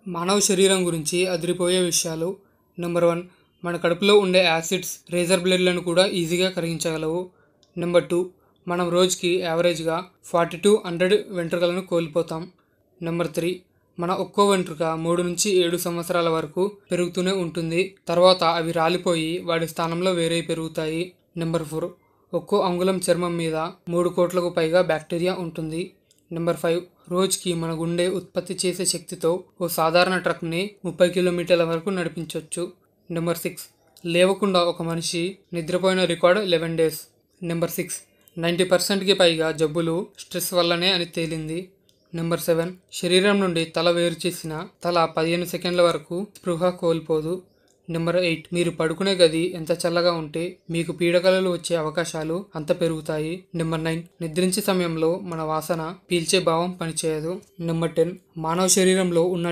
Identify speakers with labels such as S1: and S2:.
S1: మానవ శరీరం గురించి అదిరిపోయే విషయాలు. నెంబర్ 1, మన కడుపులో ఉండే యాసిడ్స్ రేజర్ బ్లేడ్లను కూడా ఈజీగా కరిగించగలవు. నెంబర్ 2, మనం రోజుకి యావరేజ్గా 40 to 100 వెంట్రుకలను కోల్పోతాం. నెంబర్ 3, మన ఒక్కో వెంట్రుక 3 నుంచి 7 సంవత్సరాల వరకు పెరుగుతూనే ఉంటుంది. తర్వాత అవి రాలిపోయి వాడి స్థానంలో వేరే పెరుగుతాయి. నెంబర్ 4, ఒక్కో అంగుళం చర్మం మీద 3 కోట్లకు పైగా బ్యాక్టీరియా ఉంటుంది. నెంబర్ 5, రోజుకి మన గుండె ఉత్పత్తి చేసే శక్తితో ఓ సాధారణ ట్రక్ని 30 కిలోమీటర్ల వరకు నడిపించవచ్చు. నెంబర్ 6, లేవకుండా ఒక మనిషి నిద్రపోయిన రికార్డ్ 11 days. నెంబర్ 6, 90%కి పైగా జబ్బులు స్ట్రెస్ వల్లనే అని తేలింది. నెంబర్ 7, శరీరం నుండి తల వేరు చేసిన తల 15 సెకండ్ల వరకు స్పృహ కోల్పోదు. నెంబర్ 8, మీరు పడుకునే గది ఎంత చల్లగా ఉంటే మీకు పీడకలలు వచ్చే అవకాశాలు అంత పెరుగుతాయి. నెంబర్ 9, నిద్రించే సమయంలో మన వాసన పీల్చే భావం పనిచేయదు. నెంబర్ 10, మానవ శరీరంలో ఉన్న